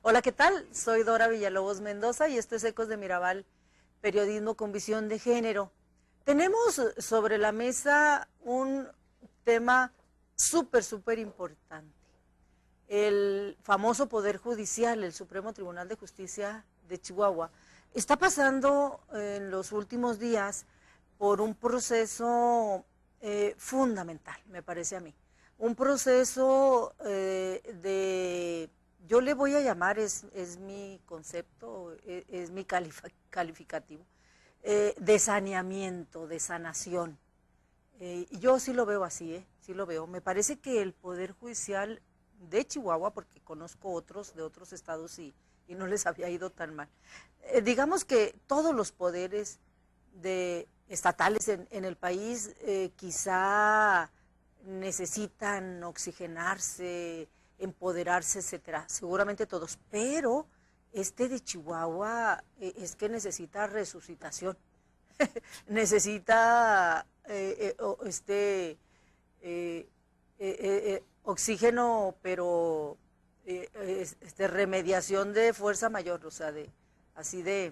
Hola, ¿qué tal? Soy Dora Villalobos Mendoza y esto es Ecos de Mirabal, periodismo con visión de género. Tenemos sobre la mesa un tema súper importante. El famoso Poder Judicial, el Supremo Tribunal de Justicia de Chihuahua, está pasando en los últimos días por un proceso fundamental, me parece a mí. Un proceso yo le voy a llamar, es mi concepto, es mi calificativo, de saneamiento, de sanación. Yo sí lo veo así, sí lo veo. Me parece que el Poder Judicial de Chihuahua, porque conozco otros de otros estados y no les había ido tan mal. Digamos que todos los poderes estatales en el país quizá necesitan oxigenarse, empoderarse, etcétera. Seguramente todos, pero este de Chihuahua es que necesita resucitación. Necesita oxígeno, pero remediación de fuerza mayor, o sea, así de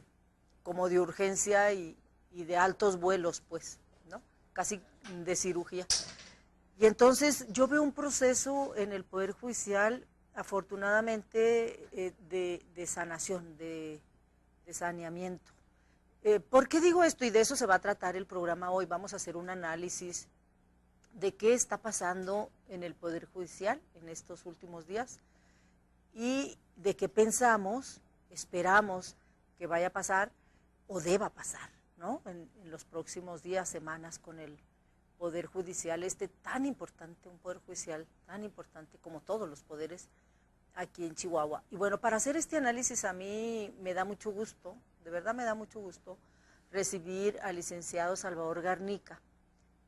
como de urgencia y de altos vuelos, pues, ¿no? Casi de cirugía. Y entonces yo veo un proceso en el Poder Judicial, afortunadamente, de sanación, de saneamiento. ¿Por qué digo esto? Y de eso se va a tratar el programa hoy. Vamos a hacer un análisis de qué está pasando en el Poder Judicial en estos últimos días y de qué pensamos, esperamos que vaya a pasar o deba pasar, ¿no? En los próximos días, semanas con el Poder Judicial tan importante, un Poder Judicial tan importante como todos los poderes aquí en Chihuahua. Y bueno, para hacer este análisis a mí me da mucho gusto, de verdad me da mucho gusto recibir al licenciado Salvador Garnica,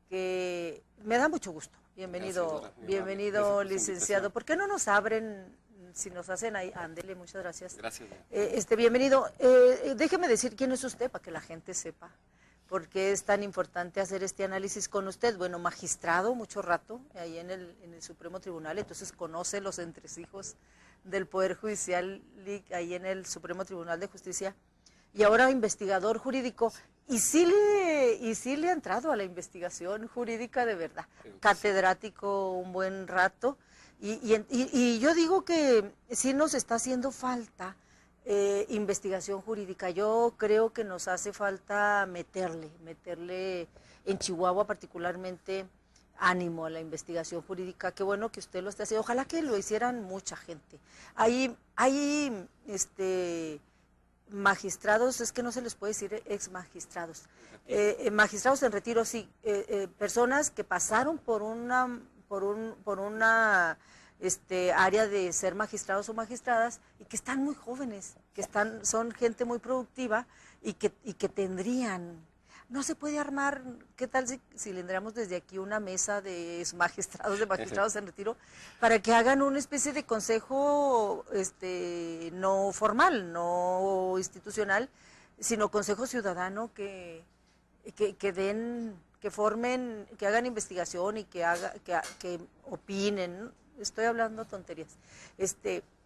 que me da mucho gusto. Bienvenido, gracias, bienvenido licenciado. ¿Por qué no nos abren, si nos hacen ahí? Ándele, muchas gracias. Gracias. Bienvenido. Déjeme decir quién es usted para que la gente sepa por qué es tan importante hacer este análisis con usted. Bueno, magistrado mucho rato ahí en el Supremo Tribunal, entonces conoce los entresijos del Poder Judicial ahí en el Supremo Tribunal de Justicia, y ahora investigador jurídico, y sí le ha entrado a la investigación jurídica de verdad, catedrático un buen rato, y yo digo que sí nos está haciendo falta investigación jurídica. Yo creo que nos hace falta meterle en Chihuahua particularmente ánimo a la investigación jurídica. Qué bueno que usted lo esté haciendo. Ojalá que lo hicieran mucha gente. Hay magistrados, es que no se les puede decir ex magistrados, magistrados en retiro, sí, personas que pasaron por una área de ser magistrados o magistradas y que están muy jóvenes, son gente muy productiva y que tendrían. No se puede armar, ¿qué tal si le entramos desde aquí una mesa de magistrados en retiro, para que hagan una especie de consejo no formal, no institucional, sino consejo ciudadano que formen, que hagan investigación y que opinen? Estoy hablando tonterías.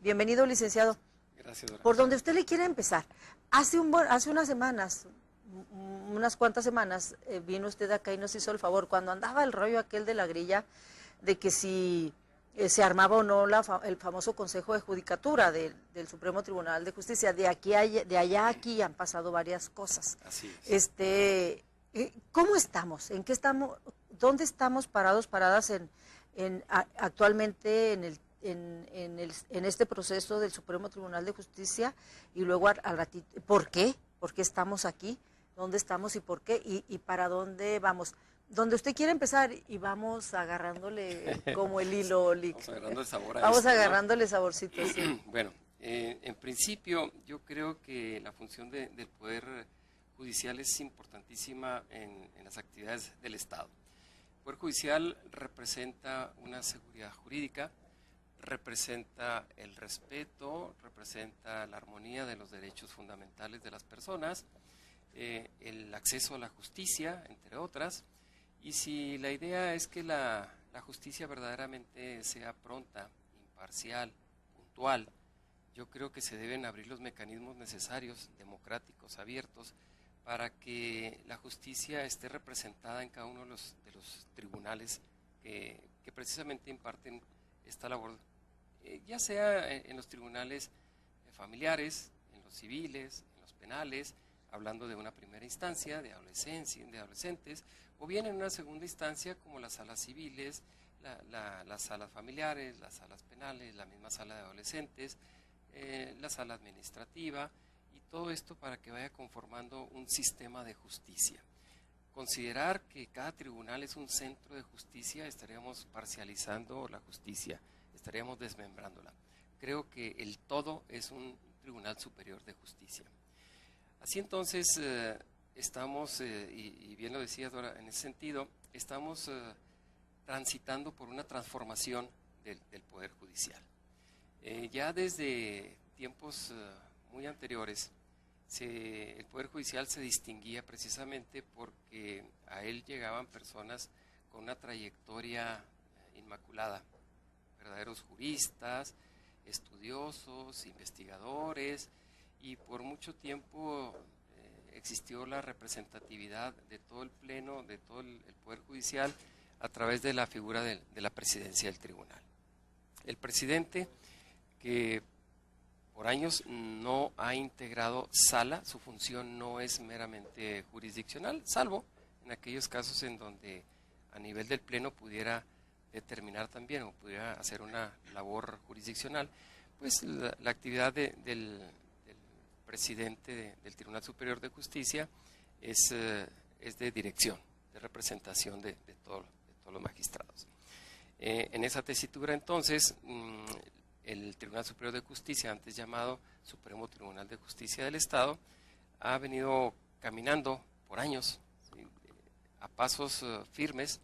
Bienvenido, licenciado. Gracias, Dora. Por donde usted le quiera empezar. Hace unas semanas, unas cuantas semanas, vino usted acá y nos hizo el favor, cuando andaba el rollo aquel de la grilla, de que si se armaba o no el famoso Consejo de Judicatura del Supremo Tribunal de Justicia. De allá a aquí han pasado varias cosas. Así es. ¿Cómo estamos? ¿En qué estamos? ¿Dónde estamos paradas actualmente en este proceso del Supremo Tribunal de Justicia? Y luego al ratito, ¿por qué? ¿Por qué estamos aquí? ¿Dónde estamos y por qué? ¿Y para dónde vamos? Donde usted quiera empezar, y vamos agarrándole como el hilo. Vamos agarrando el sabor a Vamos esto, agarrándole saborcito, sí. Bueno, en principio yo creo que la función del Poder Judicial es importantísima en las actividades del Estado. El Poder Judicial representa una seguridad jurídica, representa el respeto, representa la armonía de los derechos fundamentales de las personas, el acceso a la justicia, entre otras. Y si la idea es que la justicia verdaderamente sea pronta, imparcial, puntual, yo creo que se deben abrir los mecanismos necesarios, democráticos, abiertos, para que la justicia esté representada en cada uno de los tribunales que precisamente imparten esta labor, ya sea en los tribunales familiares, en los civiles, en los penales, hablando de una primera instancia, de adolescentes, o bien en una segunda instancia como las salas civiles, las salas familiares, las salas penales, la misma sala de adolescentes, la sala administrativa, y todo esto para que vaya conformando un sistema de justicia. Considerar que cada tribunal es un centro de justicia, estaríamos parcializando la justicia, estaríamos desmembrándola. Creo que el todo es un Tribunal Superior de Justicia. Así entonces, estamos, y bien lo decía Dora, en ese sentido, estamos transitando por una transformación del Poder Judicial. Ya desde tiempos muy anteriores, el Poder Judicial se distinguía precisamente porque a él llegaban personas con una trayectoria inmaculada, verdaderos juristas, estudiosos, investigadores, y por mucho tiempo existió la representatividad de todo el Pleno, de todo el Poder Judicial, a través de la figura de la presidencia del tribunal. El presidente, que por años no ha integrado sala, su función no es meramente jurisdiccional, salvo en aquellos casos en donde a nivel del Pleno pudiera determinar también o pudiera hacer una labor jurisdiccional, pues la actividad del presidente del Tribunal Superior de Justicia es de dirección, de representación de todos los magistrados. En esa tesitura entonces, el Tribunal Superior de Justicia, antes llamado Supremo Tribunal de Justicia del Estado, ha venido caminando por años, ¿sí?, a pasos firmes,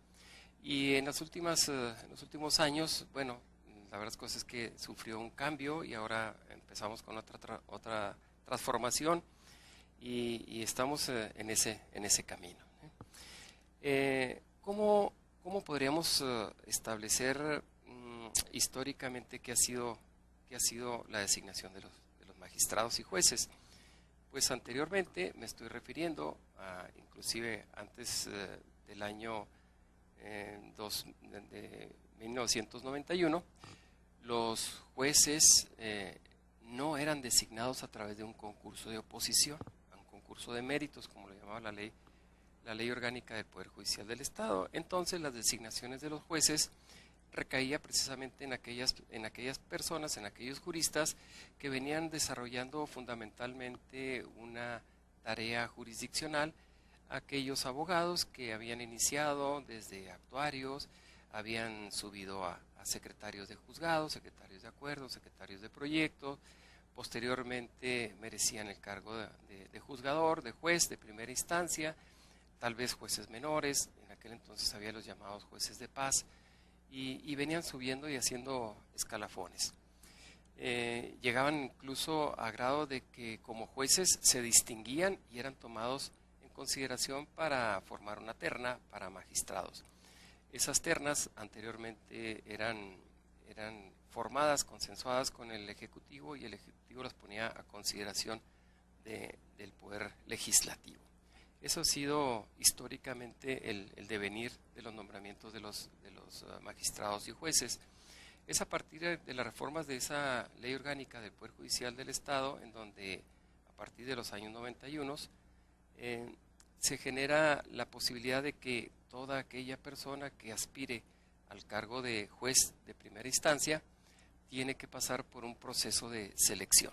y en los últimos años, bueno, la verdad es que sufrió un cambio y ahora empezamos con otra transformación, y estamos en ese camino. ¿Cómo podríamos establecer históricamente qué ha sido la designación de los magistrados y jueces? Pues anteriormente me estoy refiriendo a, inclusive antes del año de 1991, los jueces no eran designados a través de un concurso de oposición, a un concurso de méritos, como lo llamaba la ley orgánica del Poder Judicial del Estado. Entonces las designaciones de los jueces recaía precisamente en aquellas personas, en aquellos juristas que venían desarrollando fundamentalmente una tarea jurisdiccional, aquellos abogados que habían iniciado desde actuarios, habían subido a secretarios de juzgados, secretarios de acuerdos, secretarios de proyectos, posteriormente merecían el cargo de juzgador, de juez de primera instancia, tal vez jueces menores, en aquel entonces había los llamados jueces de paz, y venían subiendo y haciendo escalafones. Llegaban incluso a grado de que como jueces se distinguían y eran tomados en consideración para formar una terna para magistrados. Esas ternas anteriormente eran formadas, consensuadas con el Ejecutivo, y el Ejecutivo las ponía a consideración del Poder Legislativo. Eso ha sido históricamente el devenir de los nombramientos de los magistrados y jueces. Es a partir de las reformas de esa ley orgánica del Poder Judicial del Estado, en donde a partir de los años 91 se genera la posibilidad de que toda aquella persona que aspire al cargo de juez de primera instancia tiene que pasar por un proceso de selección.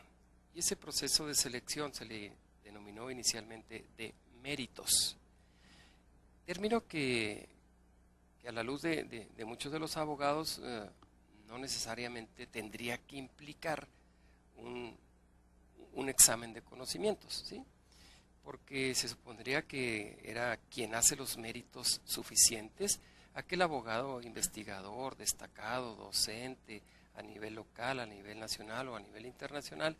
Y ese proceso de selección se le denominó inicialmente de méritos. Término que a la luz de muchos de los abogados no necesariamente tendría que implicar un examen de conocimientos, ¿sí? Porque se supondría que era quien hace los méritos suficientes, aquel abogado investigador, destacado, docente, a nivel local, a nivel nacional o a nivel internacional,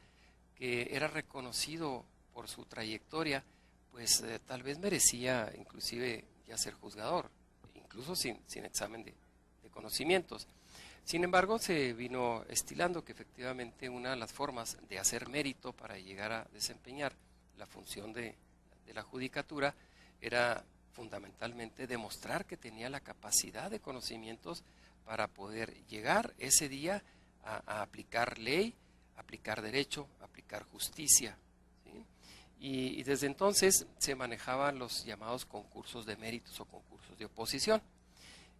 que era reconocido por su trayectoria, pues tal vez merecía inclusive ya ser juzgador, incluso sin examen de conocimientos. Sin embargo, se vino estilando que efectivamente una de las formas de hacer mérito para llegar a desempeñar la función de la judicatura era fundamentalmente demostrar que tenía la capacidad de conocimientos para poder llegar ese día a aplicar ley, aplicar derecho, aplicar justicia, ¿sí? Y desde entonces se manejaban los llamados concursos de méritos o concursos de oposición.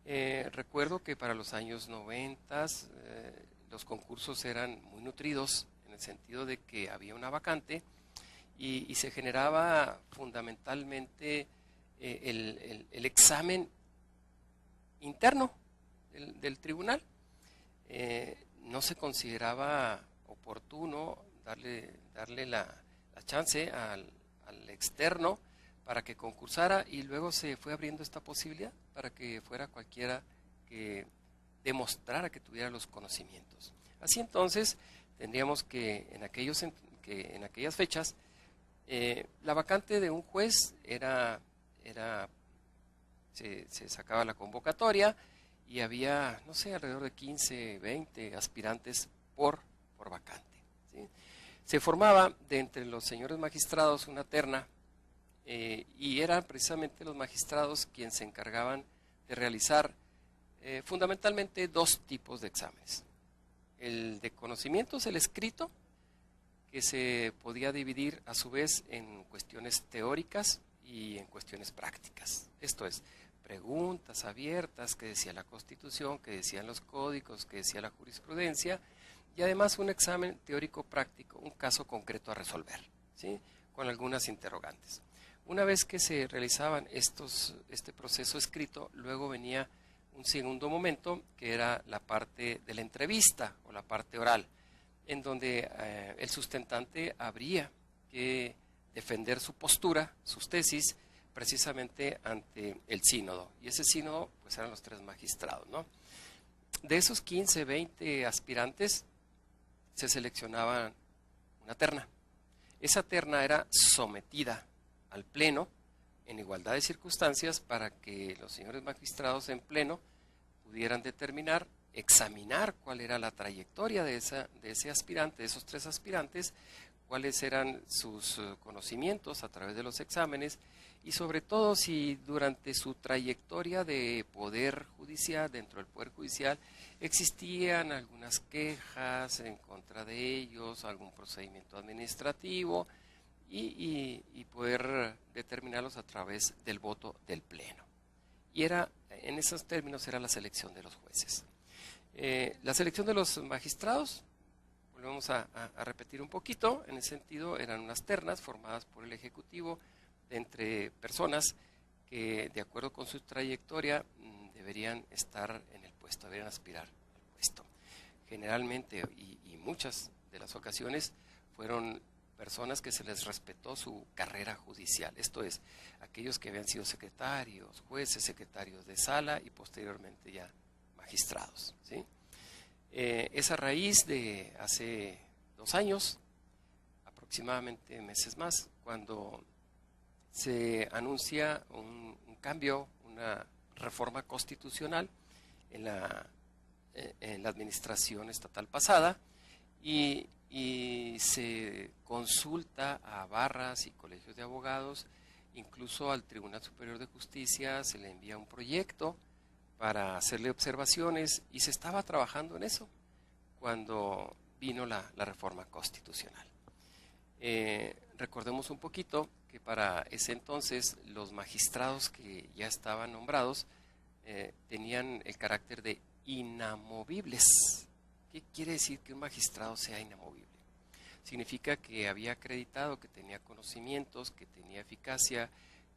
Recuerdo que para los años 90 los concursos eran muy nutridos en el sentido de que había una vacante y se generaba fundamentalmente el examen interno del tribunal. No se consideraba oportuno darle la chance al externo para que concursara, y luego se fue abriendo esta posibilidad para que fuera cualquiera que demostrara que tuviera los conocimientos. Así entonces tendríamos que en aquellas fechas la vacante de un juez se sacaba la convocatoria y había, no sé, alrededor de 15, 20 aspirantes por vacante, ¿sí? Se formaba de entre los señores magistrados una terna y eran precisamente los magistrados quienes se encargaban de realizar fundamentalmente dos tipos de exámenes. El de conocimientos, el escrito, que se podía dividir a su vez en cuestiones teóricas y en cuestiones prácticas. Esto es, preguntas abiertas que decía la Constitución, que decían los códigos, que decía la jurisprudencia, y además un examen teórico práctico, un caso concreto a resolver, ¿sí? Con algunas interrogantes. Una vez que se realizaban este proceso escrito, luego venía un segundo momento, que era la parte de la entrevista o la parte oral, en donde el sustentante habría que defender su postura, sus tesis, precisamente ante el sínodo. Y ese sínodo, pues eran los 3 magistrados, ¿no? De esos 15, 20 aspirantes, se seleccionaba una terna. Esa terna era sometida al pleno en igualdad de circunstancias para que los señores magistrados en pleno pudieran determinar, examinar cuál era la trayectoria de ese aspirante, de esos 3 aspirantes, cuáles eran sus conocimientos a través de los exámenes y sobre todo si durante su trayectoria de poder judicial, dentro del poder judicial, existían algunas quejas en contra de ellos, algún procedimiento administrativo y poder determinarlos a través del voto del pleno. Y en esos términos era la selección de los jueces. La selección de los magistrados, volvemos a repetir un poquito, en ese sentido eran unas ternas formadas por el Ejecutivo de entre personas que de acuerdo con su trayectoria deberían estar en el puesto, deberían aspirar al puesto. Generalmente y muchas de las ocasiones fueron personas que se les respetó su carrera judicial, esto es, aquellos que habían sido secretarios, jueces, secretarios de sala y posteriormente ya magistrados, ¿sí? Es a raíz de hace 2 años, aproximadamente meses más, cuando se anuncia un cambio, una reforma constitucional en la administración estatal pasada y se consulta a barras y colegios de abogados, incluso al Tribunal Superior de Justicia se le envía un proyecto para hacerle observaciones y se estaba trabajando en eso cuando vino la reforma constitucional. Recordemos un poquito que para ese entonces los magistrados que ya estaban nombrados tenían el carácter de inamovibles. ¿Qué quiere decir que un magistrado sea inamovible? Significa que había acreditado, que tenía conocimientos, que tenía eficacia,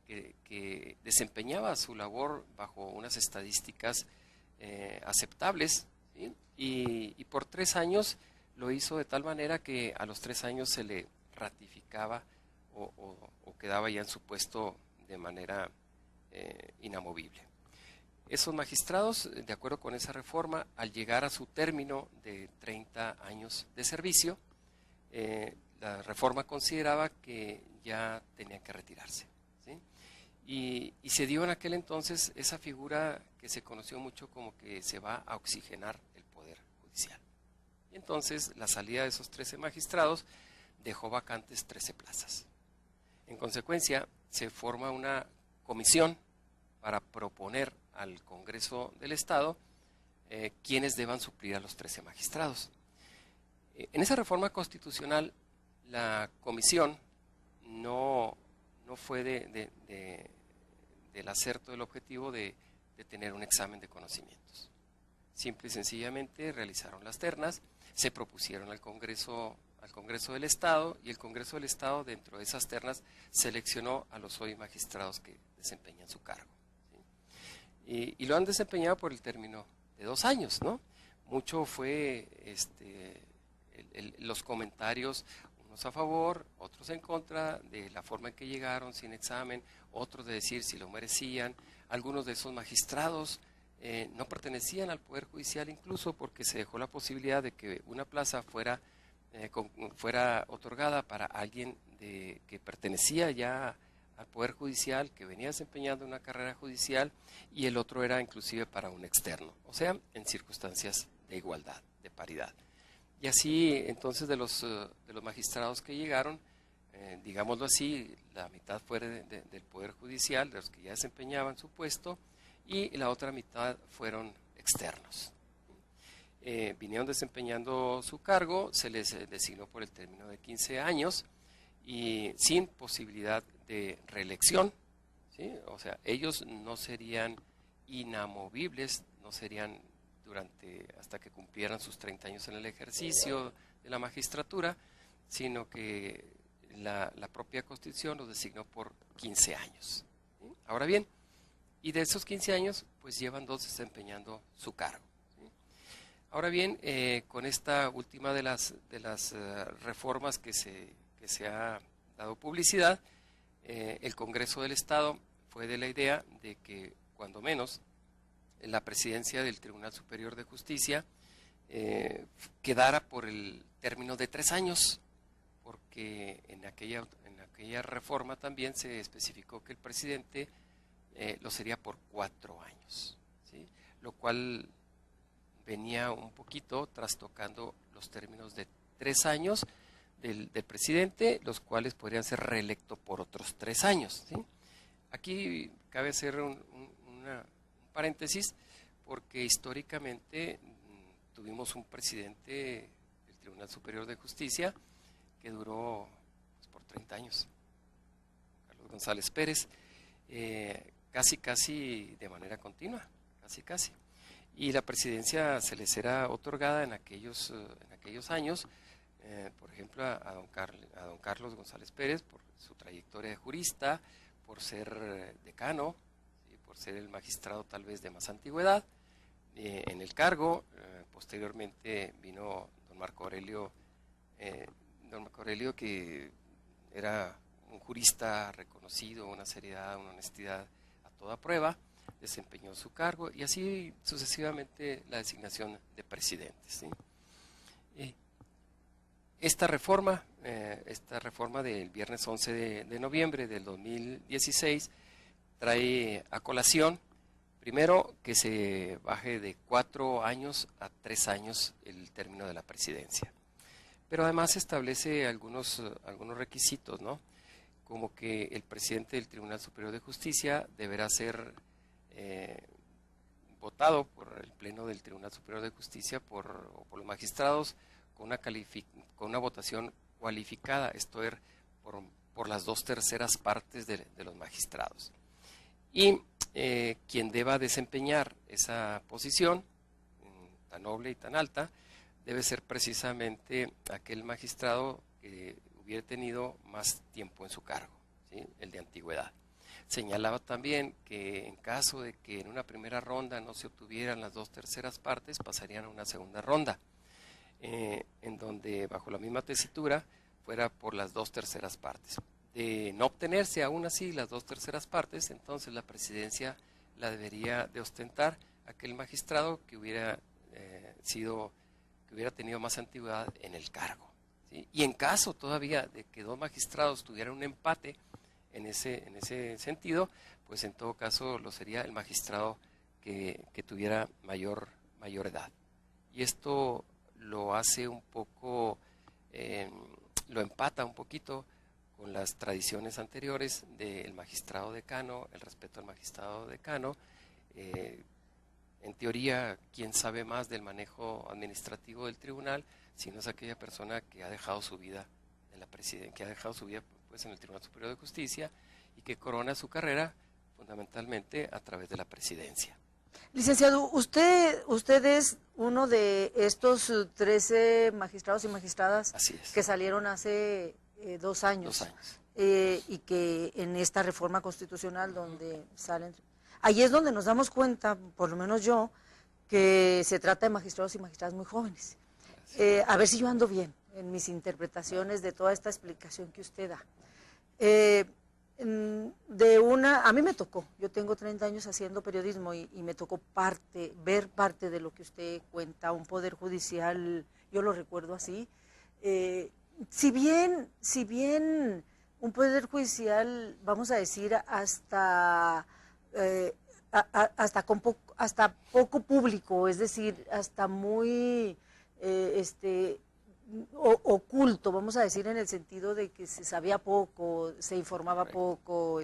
que desempeñaba su labor bajo unas estadísticas aceptables, ¿sí? Y por 3 años lo hizo de tal manera que a los 3 años se le ratificaba o quedaba ya en su puesto de manera inamovible. Esos magistrados, de acuerdo con esa reforma, al llegar a su término de 30 años de servicio, la reforma consideraba que ya tenían que retirarse, ¿sí? Y se dio en aquel entonces esa figura que se conoció mucho como que se va a oxigenar el poder Judicial. Y entonces la salida de esos 13 magistrados dejó vacantes 13 plazas. En consecuencia, se forma una comisión para proponer al Congreso del Estado quienes deban suplir a los 13 magistrados. En esa reforma constitucional, la comisión no fue del acerto del objetivo de tener un examen de conocimientos. Simple y sencillamente realizaron las ternas, se propusieron al Congreso del Estado, y el Congreso del Estado, dentro de esas ternas, seleccionó a los hoy magistrados que desempeñan su cargo, ¿sí? Y lo han desempeñado por el término de 2 años, ¿no? Mucho fue los comentarios, unos a favor, otros en contra, de la forma en que llegaron sin examen, otros de decir si lo merecían. Algunos de esos magistrados no pertenecían al Poder Judicial, incluso porque se dejó la posibilidad de que una plaza fuera otorgada para alguien que pertenecía ya al Poder Judicial, que venía desempeñando una carrera judicial, y el otro era inclusive para un externo, o sea, en circunstancias de igualdad, de paridad. Y así, entonces, de los magistrados que llegaron, digámoslo así, la mitad fue del Poder Judicial, de los que ya desempeñaban su puesto, y la otra mitad fueron externos. Vinieron desempeñando su cargo, se les designó por el término de 15 años y sin posibilidad de reelección, ¿sí? O sea, ellos no serían inamovibles, no serían hasta que cumplieran sus 30 años en el ejercicio de la magistratura, sino que la propia Constitución los designó por 15 años. ¿Sí? Ahora bien, y de esos 15 años, pues llevan 2 desempeñando su cargo. ¿Sí? Ahora bien, con esta última de las reformas que se ha dado publicidad, el Congreso del Estado fue de la idea de que, cuando menos, la presidencia del Tribunal Superior de Justicia quedara por el término de 3 años, porque en aquella reforma también se especificó que el presidente lo sería por 4 años, ¿sí? Lo cual venía un poquito trastocando los términos de 3 años del presidente, los cuales podrían ser reelectos por otros 3 años, ¿sí? Aquí cabe hacer un paréntesis, porque históricamente tuvimos un presidente del Tribunal Superior de Justicia que duró por 30 años, Carlos González Pérez, casi de manera continua, casi. Y la presidencia se les era otorgada en aquellos años, por ejemplo, a don Carlos González Pérez, por su trayectoria de jurista, por ser decano, ¿sí? Por ser el magistrado tal vez de más antigüedad en el cargo. Posteriormente vino don Marco Aurelio, que era un jurista reconocido, una seriedad, una honestidad a toda prueba, desempeñó su cargo, y así sucesivamente la designación de presidentes, ¿sí? Esta reforma del viernes 11 de noviembre del 2016 trae a colación, primero, que se baje de 4 años a 3 años el término de la presidencia. Pero además establece algunos requisitos, ¿no? Como que el presidente del Tribunal Superior de Justicia deberá ser votado por el Pleno del Tribunal Superior de Justicia por los magistrados con una votación cualificada, esto es, por las 2/3 partes de los magistrados. Y quien deba desempeñar esa posición tan noble y tan alta debe ser precisamente aquel magistrado que hubiera tenido más tiempo en su cargo, ¿sí? El de antigüedad. Señalaba también que en caso de que en una primera ronda no se obtuvieran las 2/3 partes, pasarían a una segunda ronda, en donde bajo la misma tesitura fuera por las 2/3 partes. De no obtenerse aún así las 2/3 partes, entonces la presidencia la debería de ostentar aquel magistrado que hubiera tenido más antigüedad en el cargo, ¿sí? Y en caso todavía de que 2 magistrados tuvieran un empate en ese sentido, pues en todo caso lo sería el magistrado que tuviera mayor edad. y esto lo hace un poco, lo empata un poquito con las tradiciones anteriores del magistrado decano, el respeto al magistrado decano. En teoría, ¿quién sabe más del manejo administrativo del tribunal si no es aquella persona que ha dejado su vida en la que ha dejado su vida pues, en el Tribunal Superior de Justicia y que corona su carrera fundamentalmente a través de la presidencia? Licenciado, usted es uno de estos 13 magistrados y magistradas que salieron hace 2 años. 2 años. Y que en esta reforma constitucional donde salen... Ahí es donde nos damos cuenta, por lo menos yo, que se trata de magistrados y magistradas muy jóvenes. A ver si yo ando bien en mis interpretaciones de toda esta explicación que usted da. A mí me tocó, yo tengo 30 años haciendo periodismo y me tocó ver parte de lo que usted cuenta, un poder judicial, yo lo recuerdo así. Si bien un poder judicial, vamos a decir, hasta poco público, es decir, hasta muy oculto, vamos a decir, en el sentido de que se sabía poco, se informaba poco,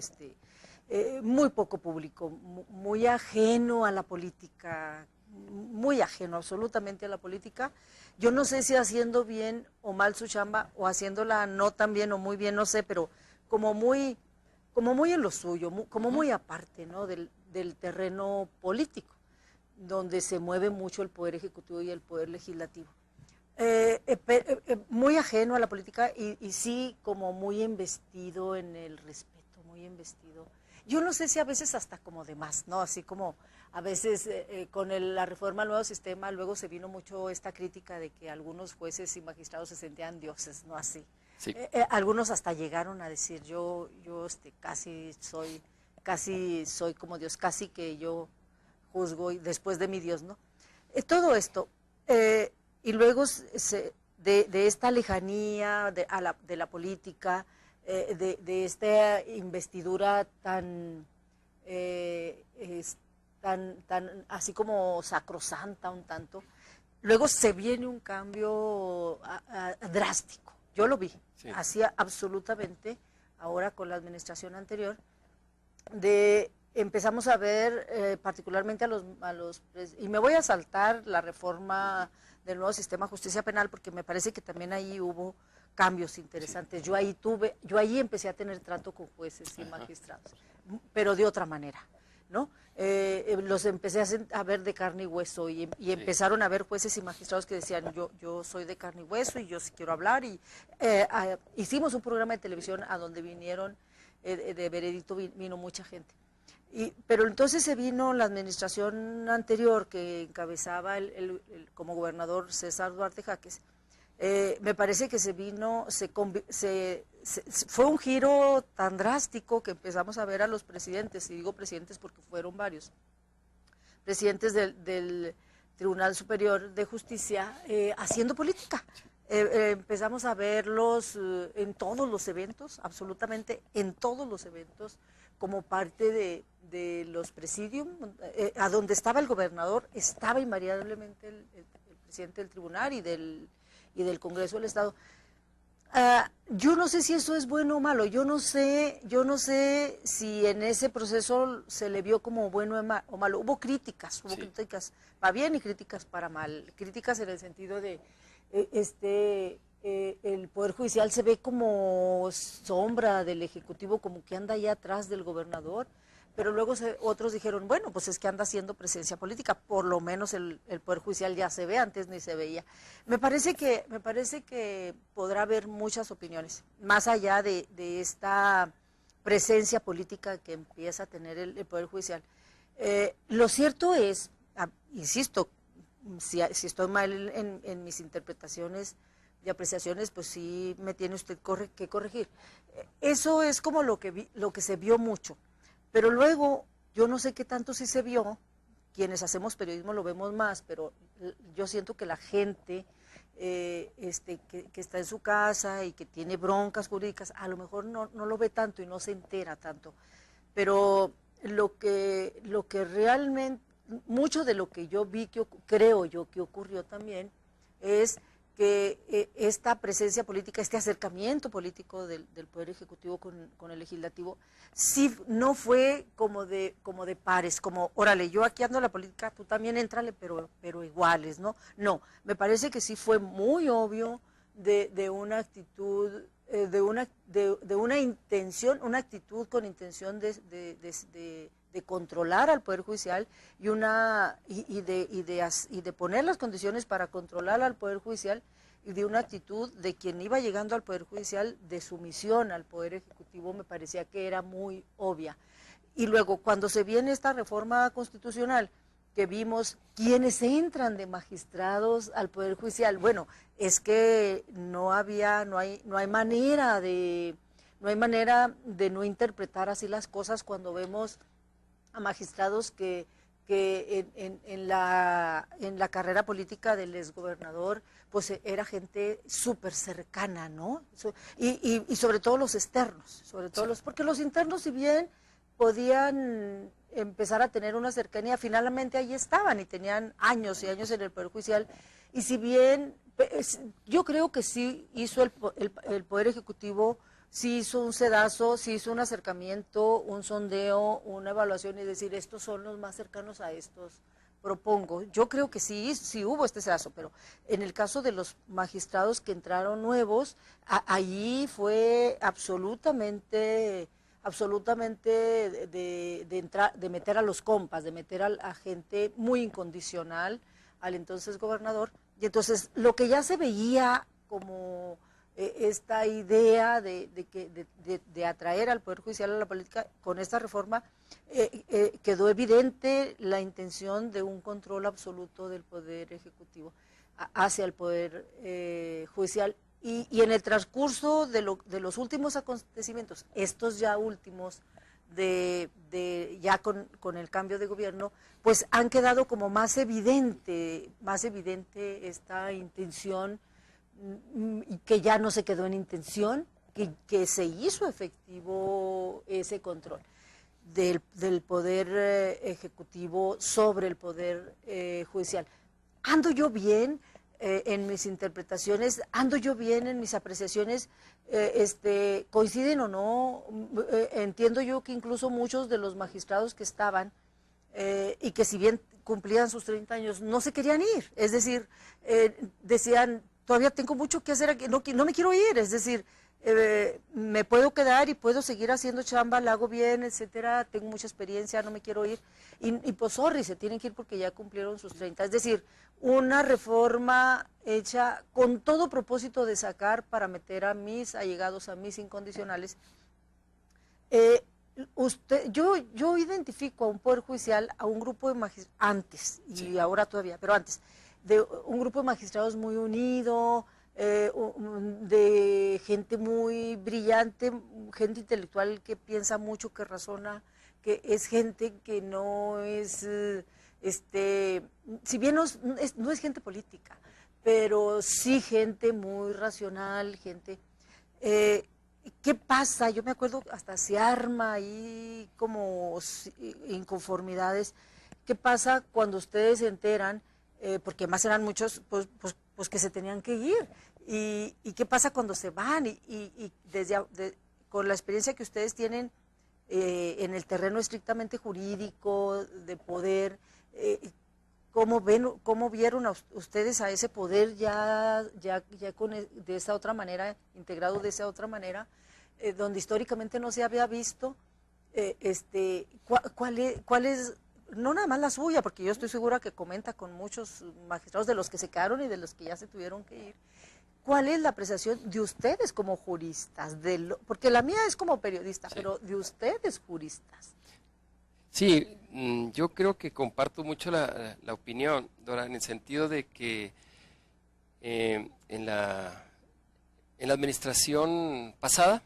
muy poco público, muy ajeno a la política, muy ajeno absolutamente a la política. Yo no sé si haciendo bien o mal su chamba, o haciéndola no tan bien o muy bien, no sé, pero como muy en lo suyo, como muy aparte, ¿no?, del terreno político, donde se mueve mucho el poder ejecutivo y el poder legislativo. Muy ajeno a la política y sí como muy investido en el respeto, muy investido. Yo no sé si a veces hasta como de más, ¿no? Así como a veces con la reforma al nuevo sistema luego se vino mucho esta crítica de que algunos jueces y magistrados se sentían dioses, ¿no? Así. Sí. Algunos hasta llegaron a decir yo casi soy como Dios, casi que yo juzgo y después de mi Dios, ¿no? Todo esto. Y luego de esta lejanía de la política, de esta investidura tan así como sacrosanta un tanto, luego se viene un cambio drástico. Yo lo vi, Sí. hacía absolutamente, ahora con la administración anterior, empezamos a ver particularmente a los y me voy a saltar la reforma del nuevo sistema de justicia penal porque me parece que también ahí hubo cambios interesantes. Sí. Yo ahí empecé a tener trato con jueces y magistrados, pero de otra manera, ¿no? Los empecé a ver de carne y hueso y empezaron a ver jueces y magistrados que decían yo soy de carne y hueso y yo sí quiero hablar y hicimos un programa de televisión a donde vinieron de Veredicto vino mucha gente. Pero entonces se vino la administración anterior que encabezaba como gobernador César Duarte Jaques. Me parece que fue un giro tan drástico que empezamos a ver a los presidentes, y digo presidentes porque fueron varios, presidentes del Tribunal Superior de Justicia haciendo política. Empezamos a verlos en todos los eventos, absolutamente en todos los eventos, como parte de los presidium, a donde estaba el gobernador, estaba invariablemente el presidente del tribunal y del Congreso del Estado. Yo no sé si eso es bueno o malo, yo no sé si en ese proceso se le vio como bueno o malo. Hubo críticas para bien y críticas para mal, críticas en el sentido de el Poder Judicial se ve como sombra del Ejecutivo, como que anda ahí atrás del gobernador, pero luego otros dijeron, bueno, pues es que anda haciendo presencia política, por lo menos el Poder Judicial ya se ve, antes ni se veía. Me parece que podrá haber muchas opiniones, más allá de esta presencia política que empieza a tener el Poder Judicial. Lo cierto es, insisto, si estoy mal en mis interpretaciones y apreciaciones, pues sí me tiene usted que corregir. Eso es como lo que se vio mucho. Pero luego, yo no sé qué tanto sí se vio, quienes hacemos periodismo lo vemos más, pero yo siento que la gente que está en su casa y que tiene broncas jurídicas, a lo mejor no lo ve tanto y no se entera tanto. Pero lo que realmente, mucho de lo que yo vi, creo yo que ocurrió también, es que esta presencia política, este acercamiento político del Poder Ejecutivo con el Legislativo, sí no fue como de pares, como, órale, yo aquí ando en la política, tú también éntrale, pero iguales, ¿no? No, me parece que sí fue muy obvio de una actitud, de una intención, una actitud con intención de controlar al Poder Judicial y de poner las condiciones para controlar al Poder Judicial, y de una actitud de quien iba llegando al Poder Judicial de sumisión al Poder Ejecutivo, me parecía que era muy obvia. Y luego, cuando se viene esta reforma constitucional, que vimos quienes entran de magistrados al Poder Judicial, bueno, es que no hay manera de no interpretar así las cosas cuando vemos a magistrados que en la carrera política del exgobernador, pues era gente súper cercana, ¿no? Y sobre todo los externos, porque los internos, si bien podían empezar a tener una cercanía, finalmente ahí estaban y tenían años y años en el Poder Judicial, y si bien yo creo que sí hizo el Poder Ejecutivo, sí hizo un sedazo, sí hizo un acercamiento, un sondeo, una evaluación y decir, estos son los más cercanos a estos, propongo. Yo creo que sí hubo este sedazo, pero en el caso de los magistrados que entraron nuevos, allí fue absolutamente de meter a los compas, de meter a gente muy incondicional al entonces gobernador, y entonces lo que ya se veía como esta idea de atraer al Poder Judicial a la política, con esta reforma quedó evidente la intención de un control absoluto del Poder Ejecutivo hacia el Poder Judicial. Y en el transcurso de los últimos acontecimientos, estos ya últimos, ya con el cambio de gobierno, pues han quedado como más evidente esta intención, que ya no se quedó en intención, que se hizo efectivo ese control del Poder Ejecutivo sobre el Poder Judicial. ¿Ando yo bien en mis interpretaciones? ¿Ando yo bien en mis apreciaciones? ¿Coinciden o no? Entiendo yo que incluso muchos de los magistrados que estaban y que si bien cumplían sus 30 años, no se querían ir. Es decir, decían, todavía tengo mucho que hacer aquí, no me quiero ir, es decir, me puedo quedar y puedo seguir haciendo chamba, la hago bien, etcétera, tengo mucha experiencia, no me quiero ir, y pues sorry, se tienen que ir porque ya cumplieron sus 30, es decir, una reforma hecha con todo propósito de sacar para meter a mis allegados, a mis incondicionales. Yo identifico a un Poder Judicial, a un grupo de magistrados, antes, y sí, ahora todavía, pero antes, de un grupo de magistrados muy unido, de gente muy brillante, gente intelectual que piensa mucho, que razona, que es gente que no es, si bien no es gente política, pero sí gente muy racional, gente... ¿Qué pasa? Yo me acuerdo, hasta se arma ahí como inconformidades. ¿Qué pasa cuando ustedes se enteran? Porque más eran muchos, pues que se tenían que ir. ¿Y qué pasa cuando se van? Con la experiencia que ustedes tienen en el terreno estrictamente jurídico, de poder, ¿cómo vieron ustedes a ese poder ya de esa otra manera, integrado de esa otra manera, donde históricamente no se había visto? ¿Cuál es, no nada más la suya, porque yo estoy segura que comenta con muchos magistrados de los que se quedaron y de los que ya se tuvieron que ir? ¿Cuál es la apreciación de ustedes como juristas? Porque la mía es como periodista, sí, pero de ustedes juristas. Sí, yo creo que comparto mucho la opinión, Dora, en el sentido de que en la administración pasada,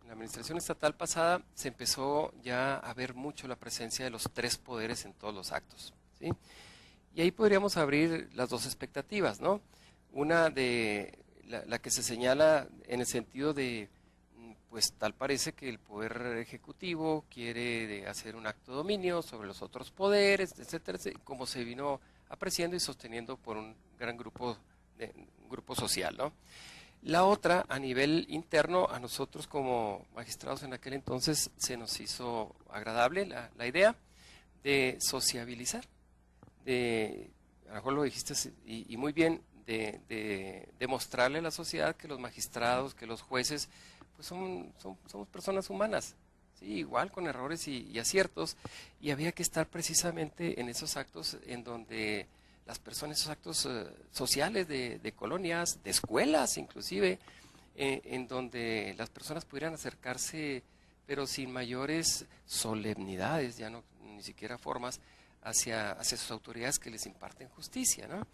en la administración estatal pasada, se empezó ya a ver mucho la presencia de los tres poderes en todos los actos, ¿sí? Y ahí podríamos abrir las dos expectativas, ¿no? Una de la que se señala en el sentido de pues tal parece que el poder ejecutivo quiere hacer un acto de dominio sobre los otros poderes, etcétera, como se vino apreciando y sosteniendo por un gran grupo social, ¿no? La otra, a nivel interno, a nosotros como magistrados en aquel entonces se nos hizo agradable la idea de sociabilizar, a lo mejor lo dijiste y muy bien, de demostrarle a la sociedad que los magistrados, que los jueces, pues somos personas humanas, ¿sí? Igual con errores y aciertos, y había que estar precisamente en esos actos en donde las personas, esos actos sociales de colonias, de escuelas inclusive, en donde las personas pudieran acercarse, pero sin mayores solemnidades, ya no ni siquiera formas, hacia sus autoridades que les imparten justicia, ¿no?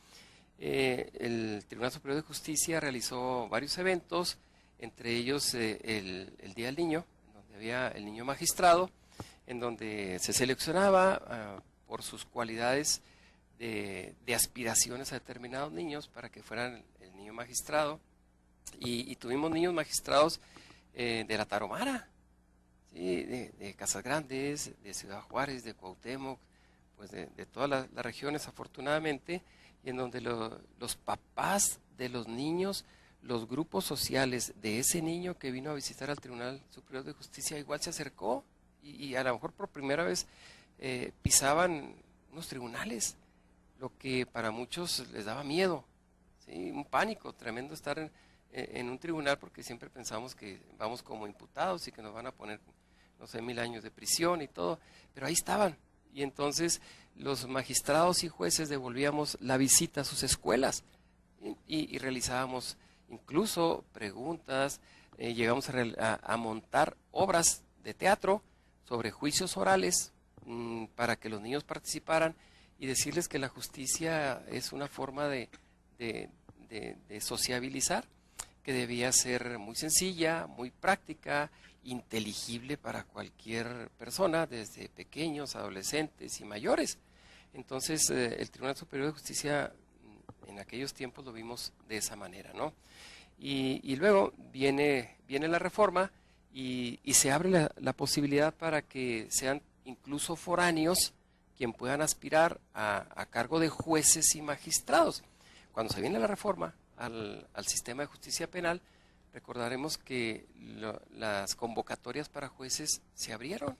El Tribunal Superior de Justicia realizó varios eventos, entre ellos el Día del Niño, donde había el niño magistrado, en donde se seleccionaba por sus cualidades de aspiraciones a determinados niños para que fueran el niño magistrado, y tuvimos niños magistrados de la Tarahumara, ¿sí? de Casas Grandes, de Ciudad Juárez, de Cuauhtémoc, pues de todas las regiones afortunadamente, y en donde los papás de los niños, los grupos sociales de ese niño que vino a visitar al Tribunal Superior de Justicia igual se acercó y a lo mejor por primera vez pisaban unos tribunales, lo que para muchos les daba miedo, ¿sí? Un pánico tremendo estar en un tribunal, porque siempre pensamos que vamos como imputados y que nos van a poner, no sé, 1000 años de prisión y todo, pero ahí estaban. Y entonces los magistrados y jueces devolvíamos la visita a sus escuelas y realizábamos incluso preguntas, llegamos a montar obras de teatro sobre juicios orales para que los niños participaran y decirles que la justicia es una forma de sociabilizar, que debía ser muy sencilla, muy práctica, inteligible para cualquier persona, desde pequeños, adolescentes y mayores. Entonces, el Tribunal Superior de Justicia en aquellos tiempos lo vimos de esa manera, ¿no? Y luego viene la reforma y se abre la posibilidad para que sean incluso foráneos quien puedan aspirar a cargo de jueces y magistrados. Cuando se viene la reforma al sistema de justicia penal, recordaremos que las convocatorias para jueces se abrieron,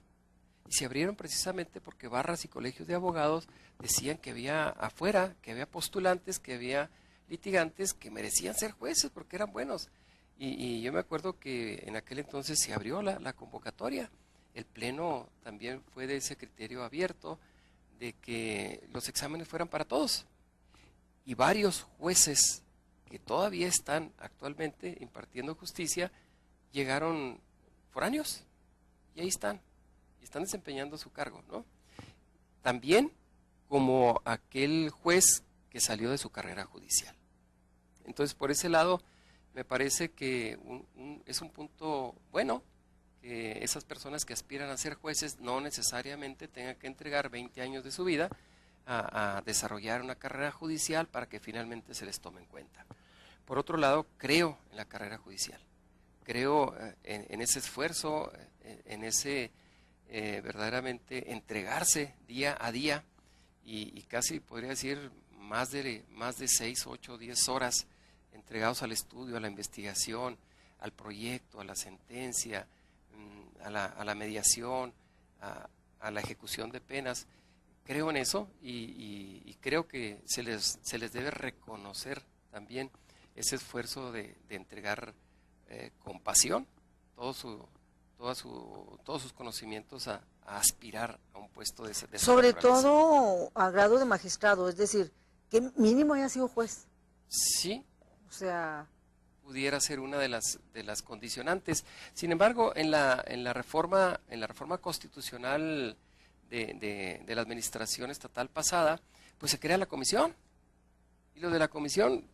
y se abrieron precisamente porque barras y colegios de abogados decían que había afuera, que había postulantes, que había litigantes que merecían ser jueces porque eran buenos. Y yo me acuerdo que en aquel entonces se abrió la convocatoria. El pleno también fue de ese criterio abierto, de que los exámenes fueran para todos. Y varios jueces que todavía están actualmente impartiendo justicia llegaron foráneos y ahí están, y están desempeñando su cargo, ¿no? También como aquel juez que salió de su carrera judicial. Entonces, por ese lado, me parece que es un punto bueno que esas personas que aspiran a ser jueces no necesariamente tengan que entregar 20 años de su vida a desarrollar una carrera judicial para que finalmente se les tome en cuenta. Por otro lado, creo en la carrera judicial, creo en ese esfuerzo, en ese verdaderamente entregarse día a día y casi podría decir más de 6, 8, 10 horas entregados al estudio, a la investigación, al proyecto, a la sentencia, a la mediación, a la ejecución de penas. Creo en eso y creo que se les debe reconocer también ese esfuerzo de entregar con pasión todos sus conocimientos a aspirar a un puesto de esa Sobre naturaleza. todo a grado de magistrado, es decir, que mínimo haya sido juez. Sí. O sea, pudiera ser una de las condicionantes. Sin embargo, en la reforma constitucional de la administración estatal pasada, pues se crea la comisión. Y los de la comisión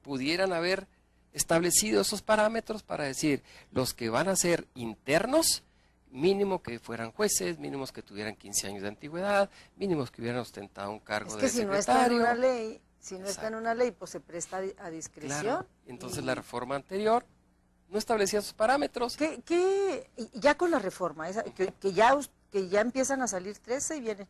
pudieran haber establecido esos parámetros para decir, los que van a ser internos, mínimo que fueran jueces, mínimos que tuvieran 15 años de antigüedad, mínimos que hubieran ostentado un cargo de secretario. Es que si no está en una ley, si no está en una ley, pues se presta a discreción. Claro. Entonces la reforma anterior no establecía sus parámetros. Ya con la reforma, que ya empiezan a salir 13 y vienen,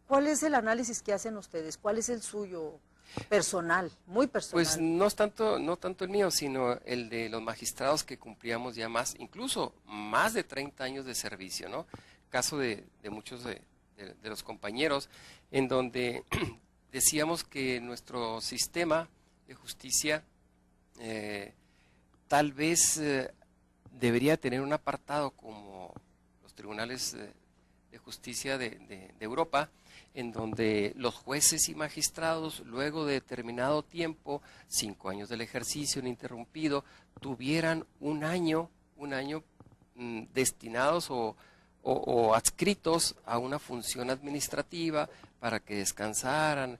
¿cuál es el análisis que hacen ustedes? ¿Cuál es el suyo personal, muy personal? Pues no tanto el mío, sino el de los magistrados que cumplíamos ya incluso más de 30 años de servicio, ¿no? Caso de muchos de los compañeros, en donde decíamos que nuestro sistema de justicia tal vez debería tener un apartado como los tribunales de justicia de Europa, en donde los jueces y magistrados, luego de determinado tiempo, 5 años del ejercicio ininterrumpido, tuvieran un año destinados o adscritos a una función administrativa para que descansaran,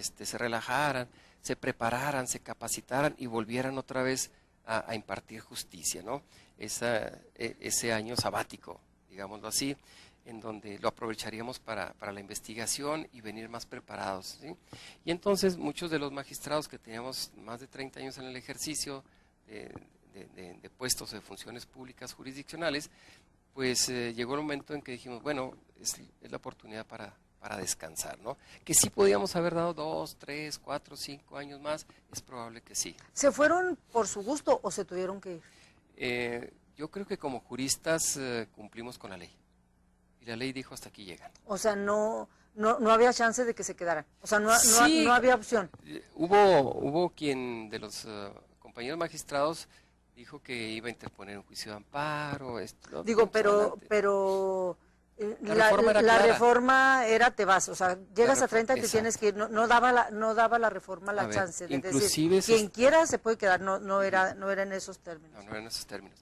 se relajaran, se prepararan, se capacitaran y volvieran otra vez a impartir justicia, ¿no? Ese año sabático, digámoslo así, en donde lo aprovecharíamos para la investigación y venir más preparados, ¿sí? Y entonces muchos de los magistrados que teníamos más de 30 años en el ejercicio de puestos de funciones públicas jurisdiccionales, pues llegó el momento en que dijimos, bueno, es la oportunidad para descansar, ¿no? Que sí podíamos haber dado 2, 3, 4, 5 años más, es probable que sí. ¿Se fueron por su gusto o se tuvieron que ir? Yo creo que como juristas cumplimos con la ley. Y la ley dijo hasta aquí llegan. O sea, no había chance de que se quedaran. O sea, Sí, no había opción. Hubo quien de los compañeros magistrados dijo que iba a interponer un juicio de amparo. Digo, pero la reforma era te vas, o sea, llegas a 30 te tienes que ir, no daba la reforma la chance de decir, quien quiera se puede quedar, no era en esos términos. No era en esos términos.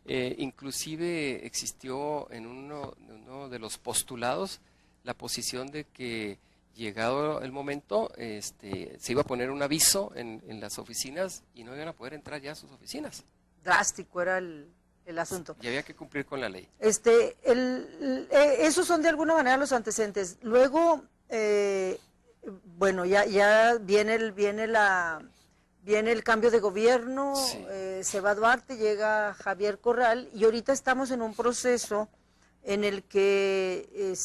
Inclusive existió en uno de los postulados la posición de que llegado el momento se iba a poner un aviso en las oficinas y no iban a poder entrar ya a sus oficinas. Drástico era el asunto. Y había que cumplir con la ley. Esos son de alguna manera los antecedentes. Luego, bueno, ya viene el cambio de gobierno, sí. Se va Duarte, llega Javier Corral y ahorita estamos en un proceso en el que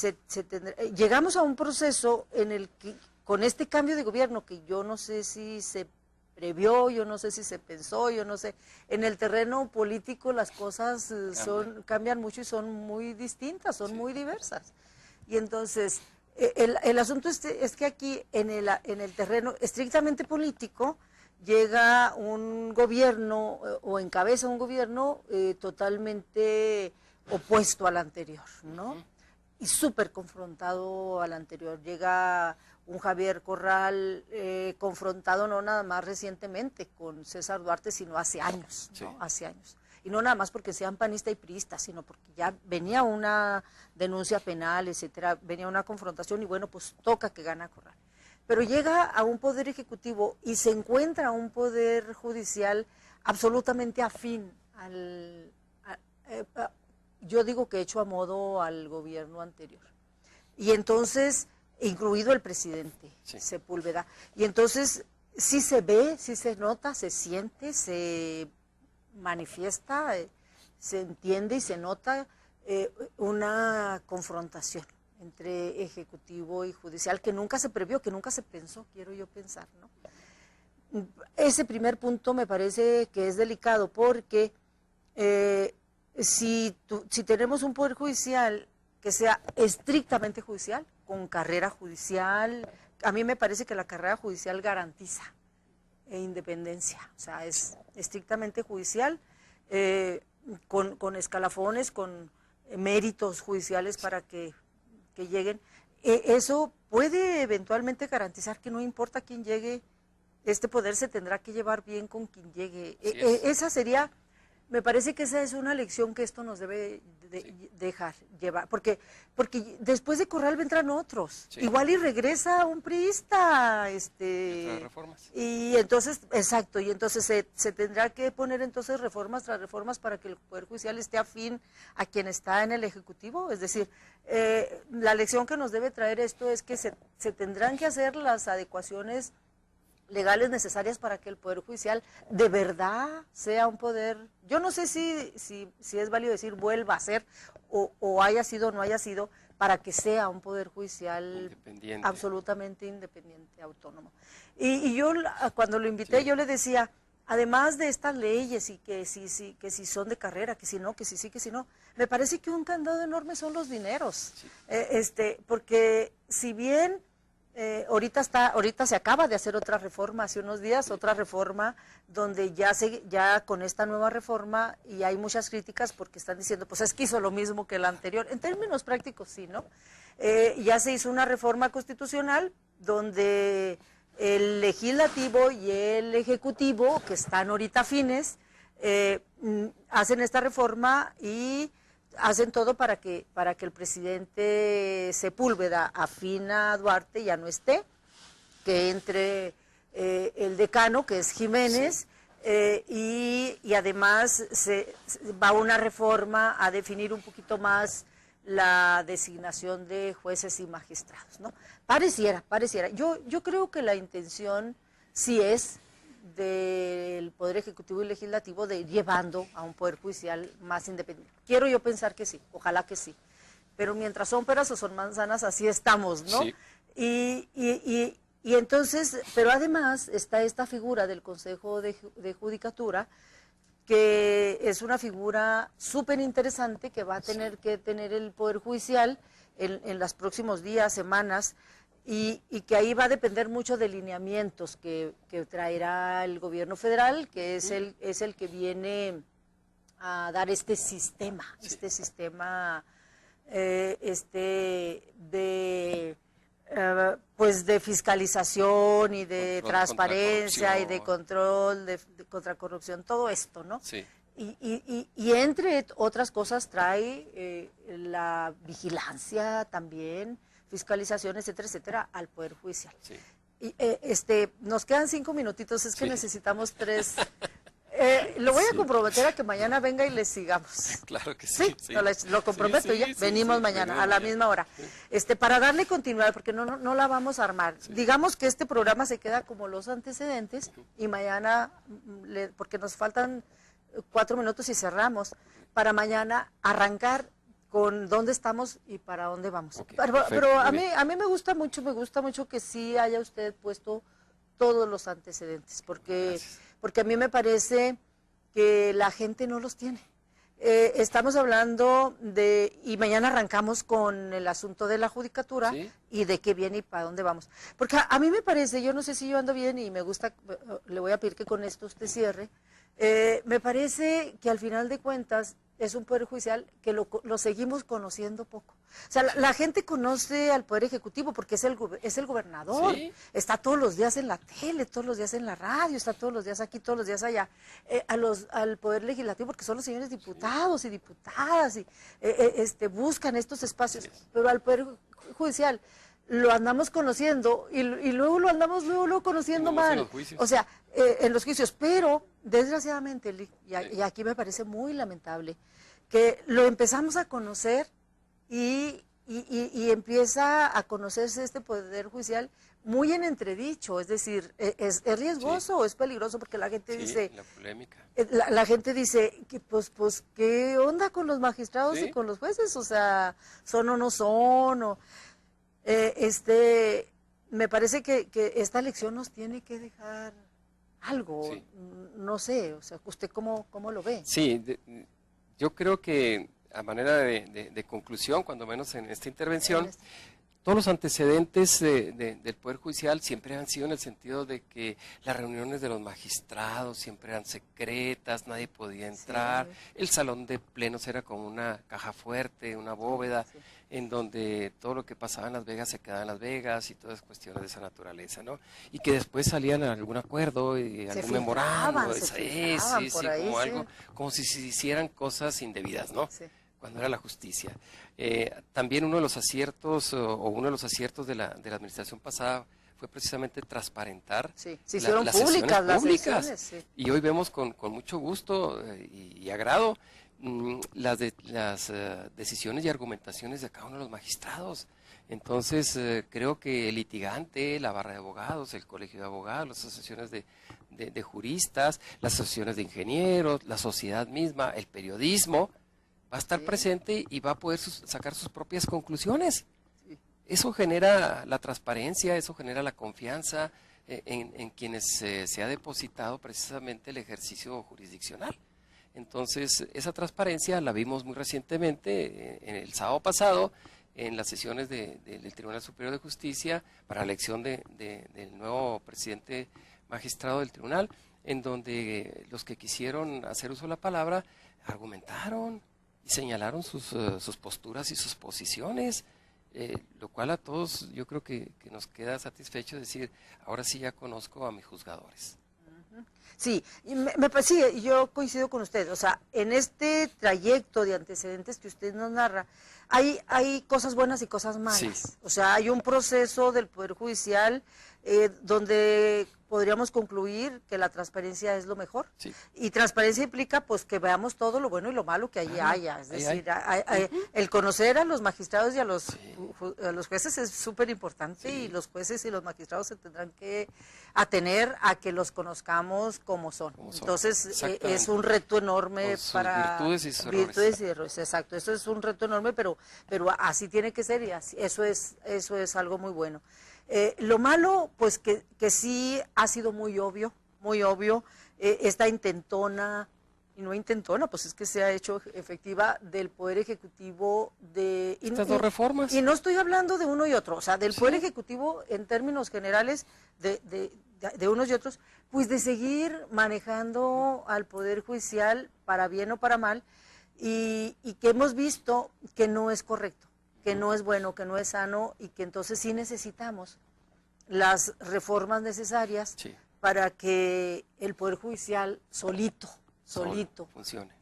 llegamos a un proceso en el que con este cambio de gobierno que yo no sé si se previó, yo no sé si se pensó, yo no sé, en el terreno político las cosas cambian mucho y son muy distintas, son muy diversas. Y entonces, el asunto es que aquí en el terreno estrictamente político llega un gobierno o encabeza un gobierno totalmente opuesto al anterior, ¿no? Y súper confrontado al anterior. Llega un Javier Corral confrontado no nada más recientemente con César Duarte, sino hace años, ¿no? Sí. Hace años. Y no nada más porque sean panista y priista, sino porque ya venía una denuncia penal, etcétera, venía una confrontación y bueno, pues toca que gana Corral. Pero llega a un poder ejecutivo y se encuentra un poder judicial absolutamente afín yo digo que hecho a modo al gobierno anterior. Y entonces, incluido el presidente, sí. Sepúlveda. Y entonces, sí se ve, sí se nota, se siente, se manifiesta, se entiende y se nota una confrontación entre ejecutivo y judicial que nunca se previó, que nunca se pensó, quiero yo pensar, ¿no? Ese primer punto me parece que es delicado porque si tenemos un poder judicial que sea estrictamente judicial, con carrera judicial, a mí me parece que la carrera judicial garantiza independencia, o sea, es estrictamente judicial, con escalafones, con méritos judiciales para que lleguen. Eso puede eventualmente garantizar que no importa quién llegue, este poder se tendrá que llevar bien con quien llegue. Esa sería... Me parece que esa es una lección que esto nos debe dejar llevar, porque después de Corral vendrán otros, sí. Igual y regresa un priista, reformas. Y entonces, exacto, y entonces se tendrá que poner entonces reformas tras reformas para que el Poder Judicial esté afín a quien está en el Ejecutivo, es decir, la lección que nos debe traer esto es que se tendrán que hacer las adecuaciones legales necesarias para que el Poder Judicial de verdad sea un poder, yo no sé si es válido decir vuelva a ser o haya sido o no haya sido, para que sea un Poder Judicial absolutamente independiente, autónomo. Y yo cuando lo invité, yo le decía, además de estas leyes y que si son de carrera, que si no, que si sí, que si no, me parece que un candado enorme son los dineros, porque si bien ahorita se acaba de hacer otra reforma hace unos días, otra reforma donde ya con esta nueva reforma, y hay muchas críticas porque están diciendo, pues es que hizo lo mismo que la anterior, en términos prácticos sí, ¿no? Ya se hizo una reforma constitucional donde el legislativo y el ejecutivo, que están ahorita afines, hacen esta reforma y hacen todo para que el presidente Sepúlveda, afín a Duarte, ya no esté, que entre el decano, que es Jiménez, y además va una reforma a definir un poquito más la designación de jueces y magistrados, ¿no? Pareciera. Yo creo que la intención sí es del Poder Ejecutivo y Legislativo de ir llevando a un Poder Judicial más independiente. Quiero yo pensar que sí, ojalá que sí. Pero mientras son peras o son manzanas, así estamos, ¿no? Sí. Y entonces, pero además está esta figura del Consejo de Judicatura, que es una figura súper interesante que va a tener que tener el Poder Judicial en los próximos días, semanas, y que ahí va a depender mucho de lineamientos que traerá el gobierno federal, que es el que viene a dar este sistema, pues de fiscalización y de transparencia y de control contra corrupción, todo esto, ¿no? Sí. Y entre otras cosas trae la vigilancia también, fiscalización, etcétera, etcétera, al Poder Judicial. Sí. Y, nos quedan 5 minutitos, es que necesitamos 3. Lo voy a comprometer a que mañana venga y les sigamos. Claro que sí. Sí. Lo comprometo ya. Venimos mañana a la misma hora. Para darle continuidad, porque no la vamos a armar. Sí. Digamos que este programa se queda como los antecedentes y mañana, porque nos faltan 4 minutos y cerramos, para mañana arrancar con dónde estamos y para dónde vamos. Okay, pero a mí me gusta mucho que sí haya usted puesto todos los antecedentes, porque a mí me parece que la gente no los tiene. Estamos hablando y mañana arrancamos con el asunto de la judicatura, ¿sí? Y de qué viene y para dónde vamos. Porque a mí me parece, yo no sé si yo ando bien y me gusta, le voy a pedir que con esto usted cierre, me parece que al final de cuentas es un Poder Judicial que lo seguimos conociendo poco. O sea, la gente conoce al Poder Ejecutivo porque es el gobernador, ¿sí? Está todos los días en la tele, todos los días en la radio, está todos los días aquí, todos los días allá. Al Poder Legislativo porque son los señores diputados, sí, y diputadas, y buscan estos espacios, sí. Pero al Poder Judicial lo andamos conociendo y luego lo andamos conociendo mal. O sea, en los juicios, pero desgraciadamente, y aquí me parece muy lamentable, que lo empezamos a conocer y empieza a conocerse este Poder Judicial muy en entredicho, es decir, es riesgoso, sí. O es peligroso porque la gente dice, la polémica. La gente dice que pues ¿qué onda con los magistrados, sí? Y con los jueces? O sea, ¿son o no son? Me parece que esta elección nos tiene que dejar algo, sí. No sé, o sea, ¿usted cómo lo ve? Sí, yo creo que a manera de conclusión, cuando menos en esta intervención, todos los antecedentes del Poder Judicial siempre han sido en el sentido de que las reuniones de los magistrados siempre eran secretas, nadie podía entrar, sí. El salón de plenos era como una caja fuerte, una bóveda, sí. En donde todo lo que pasaba en Las Vegas se quedaba en Las Vegas y todas cuestiones de esa naturaleza, ¿no? Y que después salían a algún acuerdo y algún memorándum, como algo, como si se hicieran cosas indebidas, ¿no? Sí. Cuando era la justicia. También uno de los aciertos de la administración pasada fue precisamente transparentar, sí. Se hicieron públicas las sesiones, sí. Y hoy vemos con mucho gusto y agrado las decisiones y argumentaciones de cada uno de los magistrados. Entonces, creo que el litigante, la barra de abogados, el colegio de abogados, las asociaciones de juristas, las asociaciones de ingenieros, la sociedad misma, el periodismo, va a estar presente y va a poder sacar sus propias conclusiones. Eso genera la transparencia, eso genera la confianza en quienes se ha depositado precisamente el ejercicio jurisdiccional. Entonces, esa transparencia la vimos muy recientemente, en el sábado pasado, en las sesiones del Tribunal Superior de Justicia para la elección del nuevo presidente magistrado del tribunal, en donde los que quisieron hacer uso de la palabra argumentaron y señalaron sus posturas y sus posiciones, lo cual a todos yo creo que nos queda satisfecho decir, ahora sí ya conozco a mis juzgadores. Sí, sí, yo coincido con usted. O sea, en este trayecto de antecedentes que usted nos narra, hay cosas buenas y cosas malas. Sí. O sea, hay un proceso del Poder Judicial donde podríamos concluir que la transparencia es lo mejor. Sí. Y transparencia implica pues que veamos todo lo bueno y lo malo que allí haya. Es decir, el conocer a los magistrados y a los jueces es súper importante, y los jueces y los magistrados se tendrán que atener a que los conozcamos como son. Entonces, es un reto enorme para virtudes y errores. Exacto, eso es un reto enorme, pero así tiene que ser, y así, eso es algo muy bueno. Lo malo, pues que sí ha sido muy obvio, esta intentona, y no intentona, pues es que se ha hecho efectiva del Poder Ejecutivo de... Estas dos reformas. Y no estoy hablando de uno y otro, o sea, del Poder Ejecutivo en términos generales de unos y otros, pues de seguir manejando al Poder Judicial para bien o para mal, y que hemos visto que no es correcto, que no es bueno, que no es sano, y que entonces sí necesitamos las reformas necesarias para que el Poder Judicial solito funcione,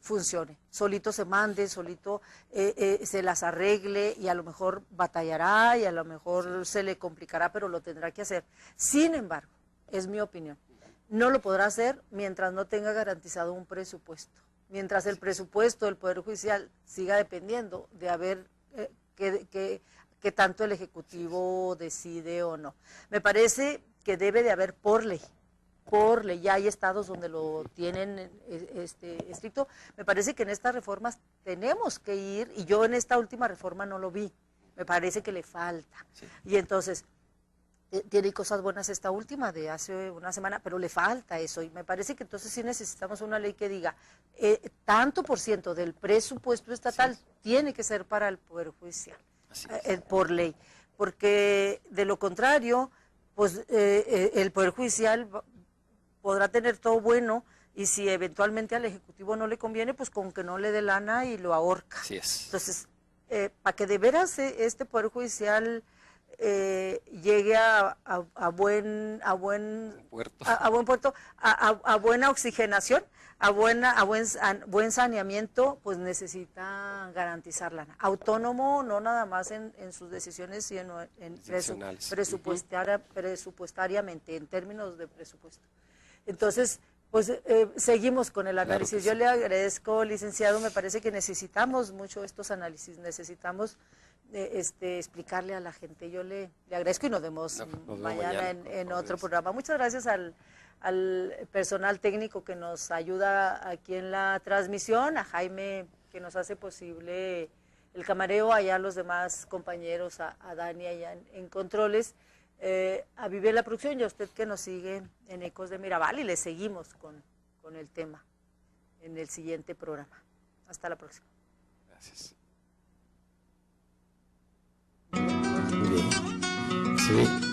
solito se mande, solito se las arregle, y a lo mejor batallará y a lo mejor se le complicará, pero lo tendrá que hacer. Sin embargo, es mi opinión, no lo podrá hacer mientras no tenga garantizado un presupuesto, mientras el presupuesto del Poder Judicial siga dependiendo de haber que tanto el Ejecutivo decide o no. Me parece que debe de haber por ley, ya hay estados donde lo tienen estricto. Me parece que en estas reformas tenemos que ir, y yo en esta última reforma no lo vi, me parece que le falta. Y entonces, tiene cosas buenas esta última de hace una semana, pero le falta eso, y me parece que entonces sí necesitamos una ley que diga, tanto por ciento del presupuesto estatal tiene que ser para el Poder Judicial, por ley, porque de lo contrario, pues el Poder Judicial podrá tener todo bueno, y si eventualmente al Ejecutivo no le conviene, pues con que no le dé lana y lo ahorca. Así es. Entonces, para que de veras este Poder Judicial llegue a buen puerto, a buena oxigenación, a buen saneamiento, pues necesita garantizar lana. Autónomo, no nada más en sus decisiones, sino presupuestariamente, en términos de presupuesto. Entonces, pues seguimos con el análisis. Yo le agradezco, licenciado, me parece que necesitamos mucho estos análisis, necesitamos explicarle a la gente. Yo le agradezco, y nos vemos mañana en otro programa. Muchas gracias al personal técnico que nos ayuda aquí en la transmisión, a Jaime, que nos hace posible el camareo, allá a los demás compañeros, a Dani allá en controles, a Vivir la producción, y a usted que nos sigue en Ecos de Mirabal, y le seguimos con el tema en el siguiente programa. Hasta la próxima. Gracias. Muy bien. Sí.